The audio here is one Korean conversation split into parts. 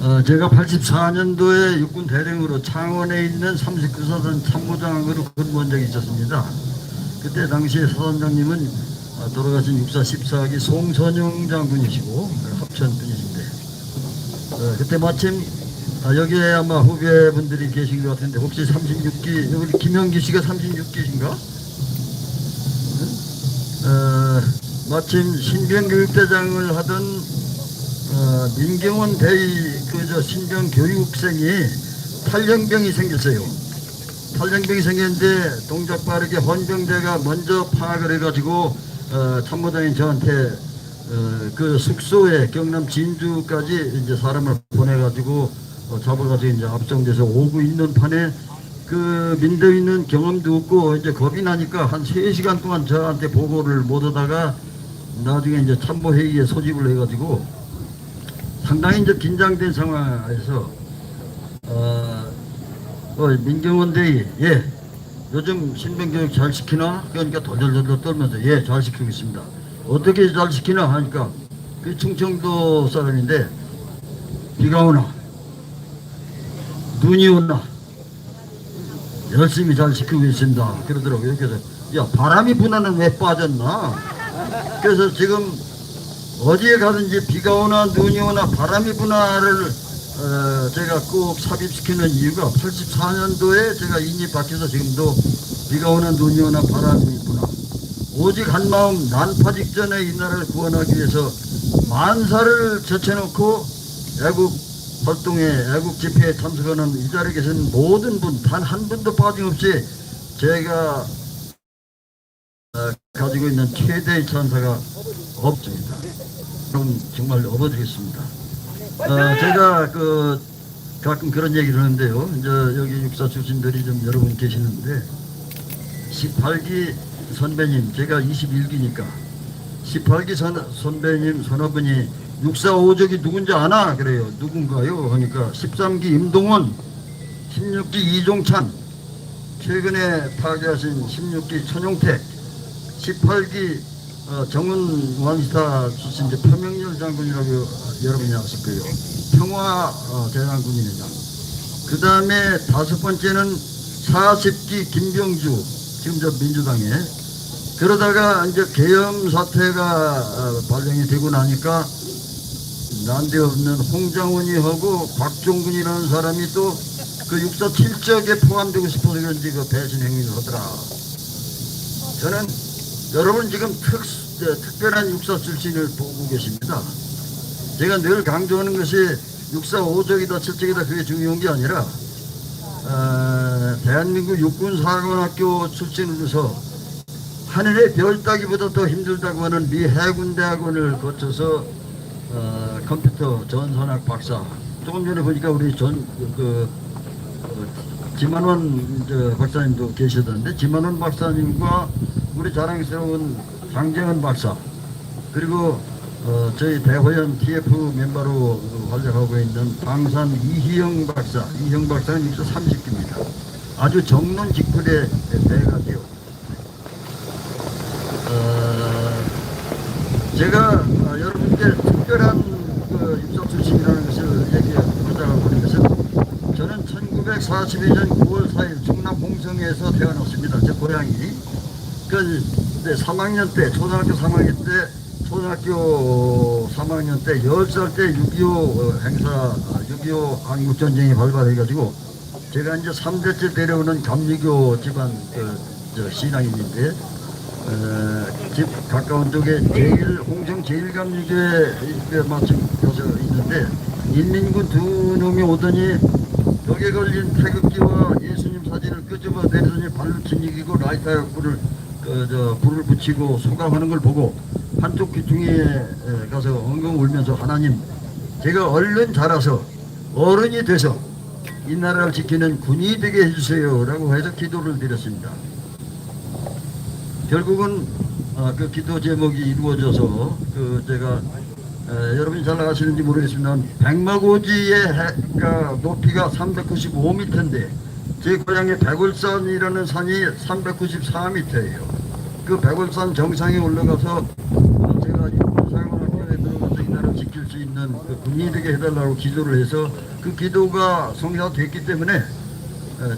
제가 84년도에 육군 대령으로 창원에 있는 39사단 참모장으로 근무한 적이 있었습니다. 그때 당시에 사단장님은 돌아가신 육사 14기 송선영 장군이시고 합천 분이신데, 그때 마침 여기에 아마 후배분들이 계신 것 같은데, 혹시 36기 우리 김영기 씨가 36기신가? 마침 신병교육대장을 하던 민경원 대위 신병교육생이 탈영병이 생겼어요. 탈영병이 생겼는데 동작 빠르게 헌병대가 먼저 파악을 해가지고 참모장인 저한테 그 숙소에 경남 진주까지 이제 사람을 보내가지고 잡아가지고 이제 압송돼서 오고 있는 판에 그 민대위는 경험도 없고 이제 겁이 나니까 한 3시간 동안 저한테 보고를 못 하다가 나중에 이제 참모회의에 소집을 해가지고 상당히 이제 긴장된 상황에서 민경원 대위, 예, 요즘 신병교육 잘 시키나? 그러니까 덜덜덜 떨면서 예, 잘 시키고 있습니다. 어떻게 잘 시키나 하니까 그 충청도 사람인데 비가 오나 눈이 오나 열심히 잘 시키고 있습니다. 그러더라고요. 그래서 야, 바람이 부나는 왜 빠졌나? 그래서 지금 어디에 가든지 비가 오나 눈이 오나 바람이 부나를 제가 꼭 삽입시키는 이유가 84년도에 제가 인이 바뀌어서 지금도 비가 오나 눈이 오나 바람이 부나 오직 한마음 난파 직전에 이 나라를 구원하기 위해서 만사를 제쳐놓고 애국 활동에 애국 집회에 참석하는 이 자리에 계신 모든 분 단 한 분도 빠짐없이 제가 가지고 있는 최대의 찬사가 없습니다. 그럼 정말 업어드리겠습니다. 제가 가끔 그런 얘기를 하는데요. 이제 여기 육사 출신들이 좀 여러분 계시는데 18기 선배님, 제가 21기니까 18기 선배님 서너분이 육사 5적이 누군지 아나? 그래요. 누군가요? 하니까 13기 임동원, 16기 이종찬, 최근에 타계하신 16기 천용택, 18기 정은 왕시타 출신 표명열 장군이라고 여러분이 아실 거예요. 평화 대장군입니다. 그 다음에 5번째는 40기 김병주, 지금 저 민주당에. 그러다가 이제 계엄 사태가 발령이 되고 나니까 난데없는 홍장훈이 하고 곽종근이라는 사람이 또 그 육사 7적에 포함되고 싶어서 그런지 그 배신 행위를 하더라. 저는 여러분 지금 특별한 육사 출신을 보고 계십니다. 제가 늘 강조하는 것이 육사 5적이다 7적이다 그게 중요한 게 아니라 대한민국 육군사관학교 출신으로서 하늘의 별 따기보다 더 힘들다고 하는 미 해군대학원을 거쳐서 컴퓨터 전산학 박사, 조금 전에 보니까 우리 지만원 박사님도 계시던데, 지만원 박사님과 우리 자랑스러운 장정은 박사, 그리고 저희 대화연 TF 멤버로 활약하고 있는 방산 이희영 박사, 이희영 박사는 육사 30기입니다. 아주 정론 직불의 배가지요. 제가 여러분께 특별한 육사 출신이라는 것을 얘기하자고 하는 것은, 저는 1942년 9월 4일 충남 홍성에서 태어났습니다. 제 고향이. 그 3학년 때, 초등학교 3학년 때, 초등학교 3학년 때 10살 때 6.25 행사, 6.25 한국전쟁이 발발해가지고 제가 이제 3대째 데려오는 감리교 집안 신앙인인데, 집 가까운 쪽에 홍성 제1감리교에 마침 가서 있는데, 인민군 2놈이 오더니 벽에 걸린 태극기와 예수님 사진을 끄집어 내리더니 발로 지니기고 라이터 불을 불을 붙이고 소감하는 걸 보고 한쪽 귀퉁이에 가서 엉엉 울면서, 하나님, 제가 얼른 자라서 어른이 돼서 이 나라를 지키는 군이 되게 해주세요 라고 해서 기도를 드렸습니다. 결국은 그 기도 제목이 이루어져서 제가 여러분이 잘 아시는지 모르겠습니다만, 백마고지의 높이가 395m인데 제 고향의 백월산이라는 산이 394m예요. 그 백월산 정상에 올라가서 제가 육군사관학교에 들어가서 이 나라를 지킬 수 있는 그 운이 되게 해달라고 기도를 해서 그 기도가 성사됐기 때문에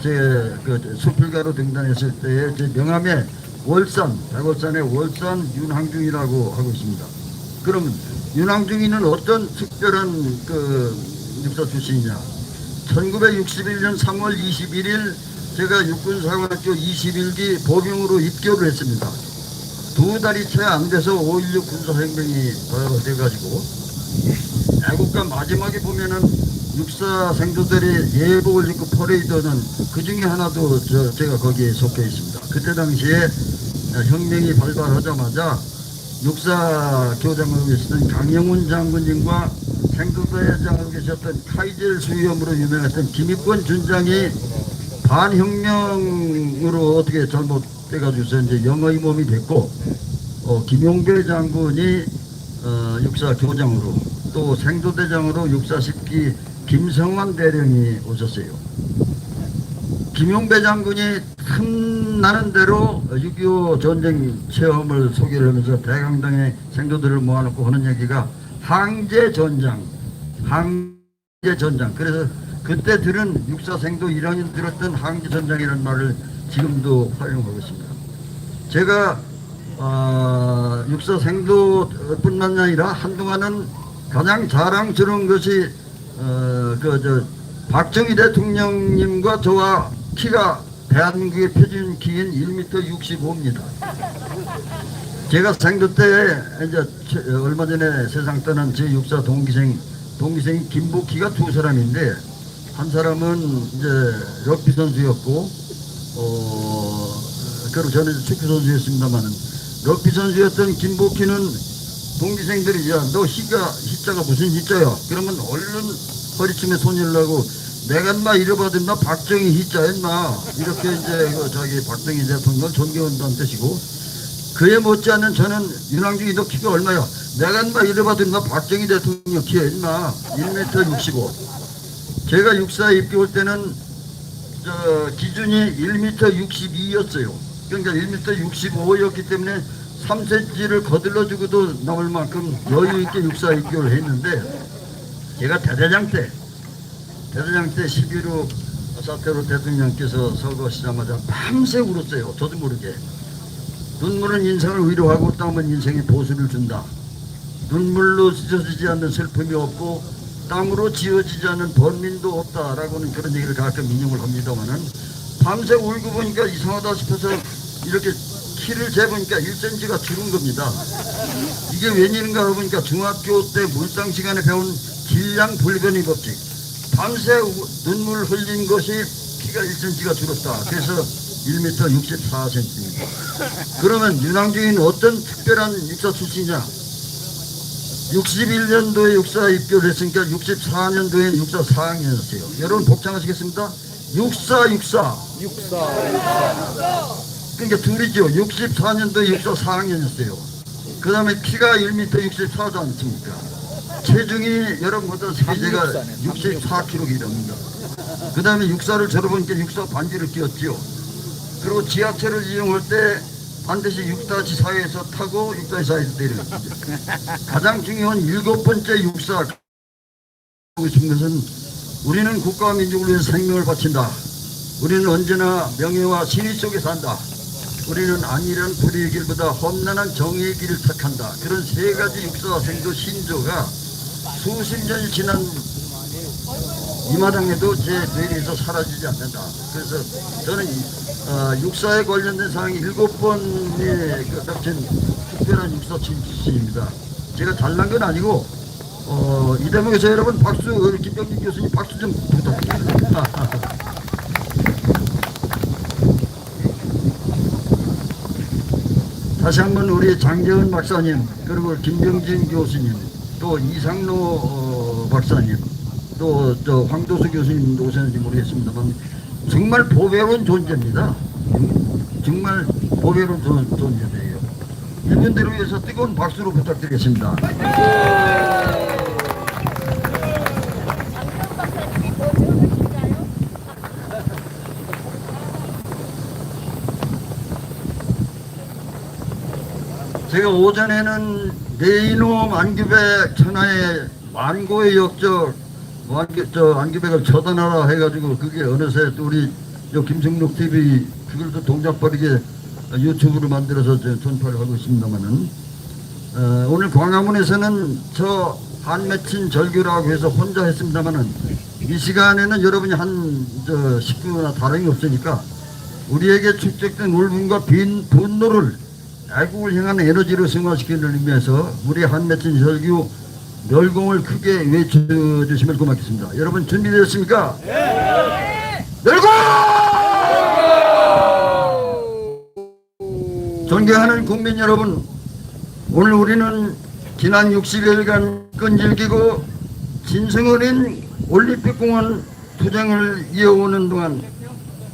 제그 수필가로 등단했을 때에 제 명함에 월산, 백월산의 월산 윤항중이라고 하고 있습니다. 그럼 윤항중이는 어떤 특별한 그 육사 출신이냐? 1961년 3월 21일 제가 육군사관학교 21기 보병으로 입교를 했습니다. 두 달이 채 안 돼서 5.16 군사혁명이 돼가지고 애국가 마지막에 보면은 육사 생도들이 예복을 입고 퍼레이드는 그 중에 하나도 제가 거기에 속해 있습니다. 그때 당시에 혁명이 발발하자마자 육사 교장으로 계시던 강영훈 장군님과 생도대장으로 계셨던 카이젤 수위엄으로 유명했던 김익권 준장이 반혁명으로 어떻게 잘못돼가지고서 이제 영어의 몸이 됐고, 김용배 장군이 육사 교장으로 또 생도대장으로 육사 10기 김성환 대령이 오셨어요. 김용배 장군이 틈나는 대로 6.25 전쟁 체험을 소개를 하면서 대강당의 생도들을 모아놓고 하는 얘기가 항제전장. 그래서 그때 들은 육사 생도 1학년 들었던 항제전장이라는 말을 지금도 활용하고 있습니다. 제가 육사 생도뿐만 아니라 한동안은 가장 자랑스러운 것이 박정희 대통령님과 저와 키가 대한민국의 표준 키인 1m 65입니다. 제가 생도 때 이제 얼마 전에 세상 떠난 제 육사 동기생이 김복희가 두 사람인데, 한 사람은 이제 럭비 선수였고, 그리고 저는 축구 선수였습니다만은, 럭비 선수였던 김복희는 동기생들이 너 희자가 무슨 희자야? 그러면 얼른 허리춤에 손을 내고 내가 인마 잃어버린 나 박정희 희자 인마 이렇게 이제 자기 박정희 대통령을 존경한다는 뜻이고, 그에 못지않은 저는 윤항중이 너 키가 얼마야? 내가 인마 잃어버린 나 박정희 대통령 키야 인마 1m 65. 제가 육사에 입교할 때는 기준이 1m 62였어요. 그러니까 1m 65였기 때문에 3cm를 거들러주고도 남을 만큼 여유있게 육사 입교를 했는데, 제가 대대장 때 11.15 사태로 대통령께서 서거하시자마자 밤새 울었어요. 저도 모르게. 눈물은 인생을 위로하고 땀은 인생에 보수를 준다. 눈물로 찢어지지 않는 슬픔이 없고 땀으로 지어지지 않는 번민도 없다라고는 그런 얘기를 가끔 인용을 합니다만은, 밤새 울고 보니까 이상하다 싶어서 이렇게 키를 재보니까 1cm가 줄은 겁니다. 이게 웬일인가 보니까 중학교 때 물상 시간에 배운 질량 불변의 법칙. 밤새 눈물 흘린 것이 키가 1cm가 줄었다. 그래서 1m 64cm입니다. 그러면 윤항중이는 어떤 특별한 육사 출신이냐? 61년도에 육사 입교를 했으니까 64년도에 육사 4학년이었어요. 여러분 복창하시겠습니다? 육사. 그러니까 둘이죠. 64년도에 육사 4학년이었어요. 그 다음에 키가 1m 64도 않습니까? 체중이 여러분보다 제가 64kg입니다. 그 다음에 육사를 졸업하니까 육사 반지를 끼웠죠. 그리고 지하철을 이용할 때 반드시 6-4에서 타고 6-4에서 내려갑니다. 가장 중요한 7번째 육사 하고 싶은 것은, 우리는 국가와 민족을 위해서 생명을 바친다. 우리는 언제나 명예와 신의 속에 산다. 우리는 안일한 불의의 길보다 험난한 정의의 길을 택한다. 그런 세 가지 육사와 생도 신조가 수십 년이 지난 이 마당에도 제 뇌리에서 사라지지 않는다. 그래서 저는 육사에 관련된 사항이 7번에 겹친 특별한 육사 출신입니다. 제가 잘난 건 아니고, 이 대목에서 여러분 박수, 김병진 교수님 박수 좀 부탁드립니다. 다시 한번 우리 장재훈 박사님, 그리고 김병진 교수님, 또 이상로 박사님, 또 황도수 교수님도 오셨는지 모르겠습니다만 정말 보배로운 존재입니다. 정말 보배로운 존재예요. 이분들을 위해서 뜨거운 박수로 부탁드리겠습니다. 제가 오전에는 내인호 만규백 천하의 만고의 역적 안기백을 처단하라 해가지고 그게 어느새 또 우리 김승록 TV 그걸 또 동작버리게 유튜브로 만들어서 전파를 하고 있습니다만은 오늘 광화문에서는 저 한맺힌 절규라고 해서 혼자 했습니다만은 이 시간에는 여러분이 한 10분이나 다름이 없으니까 우리에게 축적된 울분과 분노를 애국을 향한 에너지로 승화시키는 의미에서 우리 한맺힌 절규 멸공을 크게 외쳐주시면 고맙겠습니다. 여러분 준비되셨습니까? 네! 멸공! 존경하는 국민 여러분, 오늘 우리는 지난 60여일간 끈질기고 진성어린 올림픽공원 투쟁을 이어오는 동안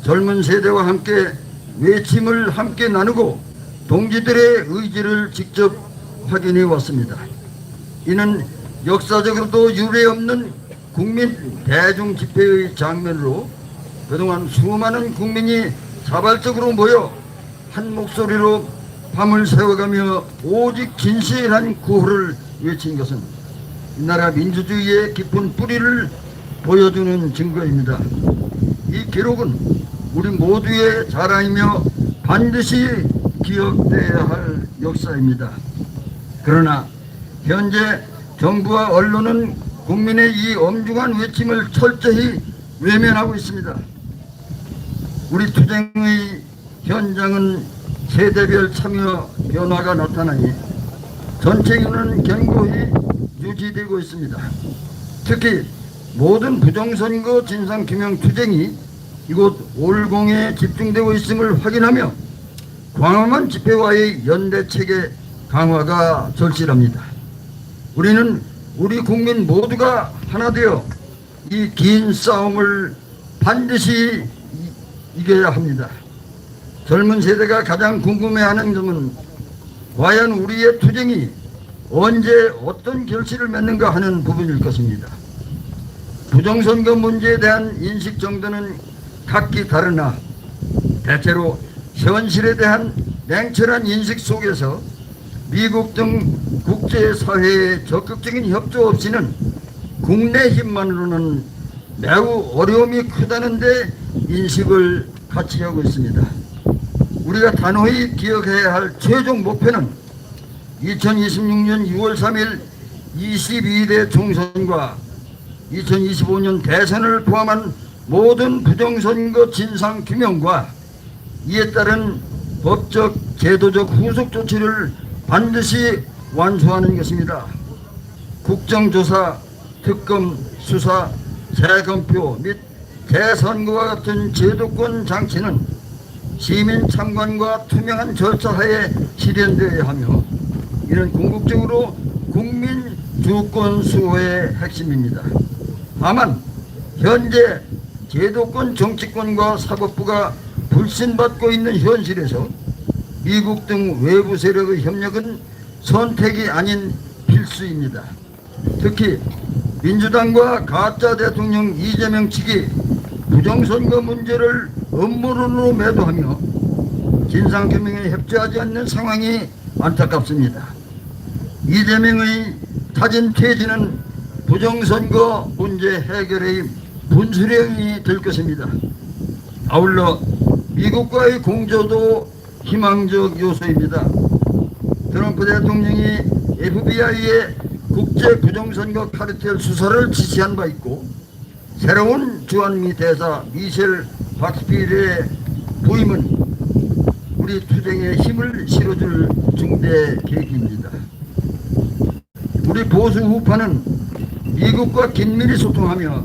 젊은 세대와 함께 외침을 함께 나누고 동지들의 의지를 직접 확인해 왔습니다. 이는 역사적으로도 유례없는 국민 대중 집회의 장면으로 그동안 수많은 국민이 자발적으로 모여 한 목소리로 밤을 새워가며 오직 진실한 구호를 외친 것은 이 나라 민주주의의 깊은 뿌리를 보여주는 증거입니다. 이 기록은 우리 모두의 자랑이며 반드시 기억돼야 할 역사입니다. 그러나 현재 정부와 언론은 국민의 이 엄중한 외침을 철저히 외면하고 있습니다. 우리 투쟁의 현장은 세대별 참여 변화가 나타나니 전체균은 견고히 유지되고 있습니다. 특히 모든 부정선거 진상규명 투쟁이 이곳 올공에 집중되고 있음을 확인하며 광화문 집회와의 연대체계 강화가 절실합니다. 우리는 우리 국민 모두가 하나 되어 이 긴 싸움을 반드시 이겨야 합니다. 젊은 세대가 가장 궁금해하는 점은 과연 우리의 투쟁이 언제 어떤 결실을 맺는가 하는 부분일 것입니다. 부정선거 문제에 대한 인식 정도는 각기 다르나 대체로 현실에 대한 냉철한 인식 속에서 미국 등 국제사회의 적극적인 협조 없이는 국내 힘만으로는 매우 어려움이 크다는 데 인식을 같이 하고 있습니다. 우리가 단호히 기억해야 할 최종 목표는 2026년 6월 3일 22대 총선과 2025년 대선을 포함한 모든 부정선거 진상규명과 이에 따른 법적, 제도적 후속 조치를 반드시 완수하는 것입니다. 국정조사, 특검, 수사, 재검표 및 재선거와 같은 제도권 장치는 시민 참관과 투명한 절차하에 실현되어야 하며 이는 궁극적으로 국민 주권 수호의 핵심입니다. 다만 현재 제도권 정치권과 사법부가 불신받고 있는 현실에서 미국 등 외부 세력의 협력은 선택이 아닌 필수입니다. 특히 민주당과 가짜 대통령 이재명 측이 부정선거 문제를 음모론으로 매도하며 진상규명에 협조하지 않는 상황이 안타깝습니다. 이재명의 자진 퇴진은 부정선거 문제 해결의 분수령이 될 것입니다. 아울러 미국과의 공조도 희망적 요소입니다. 트럼프 대통령이 FBI의 국제 부정선거 카르텔 수사를 지시한 바 있고 새로운 주한미 대사 미셸 박스필의 부임은 우리 투쟁에 힘을 실어줄 중대 계기입니다. 우리 보수 우파는 미국과 긴밀히 소통하며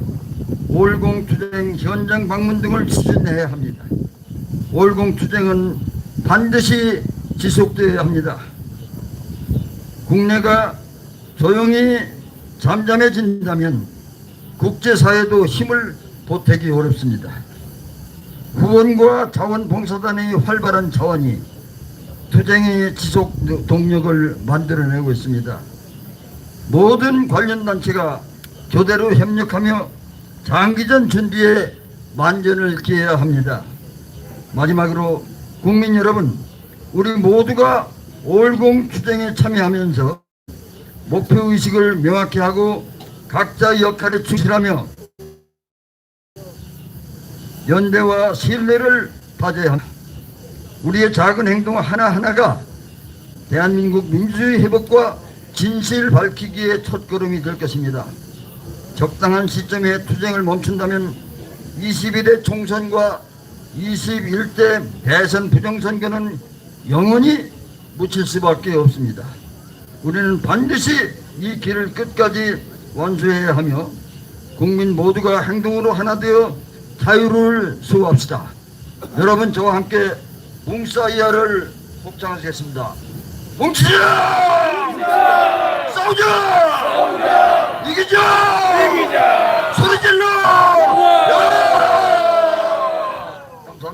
올공 투쟁 현장 방문 등을 추진해야 합니다. 올공 투쟁은 반드시 지속되어야 합니다. 국내가 조용히 잠잠해진다면 국제사회도 힘을 보태기 어렵습니다. 후원과 자원봉사단의 활발한 자원이 투쟁의 지속 동력을 만들어내고 있습니다. 모든 관련 단체가 교대로 협력하며 장기전 준비에 만전을 기해야 합니다. 마지막으로 국민 여러분, 우리 모두가 올공 투쟁에 참여하면서 목표의식을 명확히 하고 각자의 역할에 충실하며 연대와 신뢰를 다져야 합니다. 우리의 작은 행동 하나하나가 대한민국 민주주의 회복과 진실 밝히기의 첫걸음이 될 것입니다. 적당한 시점에 투쟁을 멈춘다면 21대 총선과 21대 대선 부정선거는 영원히 묻힐 수밖에 없습니다. 우리는 반드시 이 길을 끝까지 완수해야 하며 국민 모두가 행동으로 하나 되어 자유를 수호합시다. 여러분 저와 함께 뭉사이아를 복장하시겠습니다. 뭉치자! 싸우자! 이기자!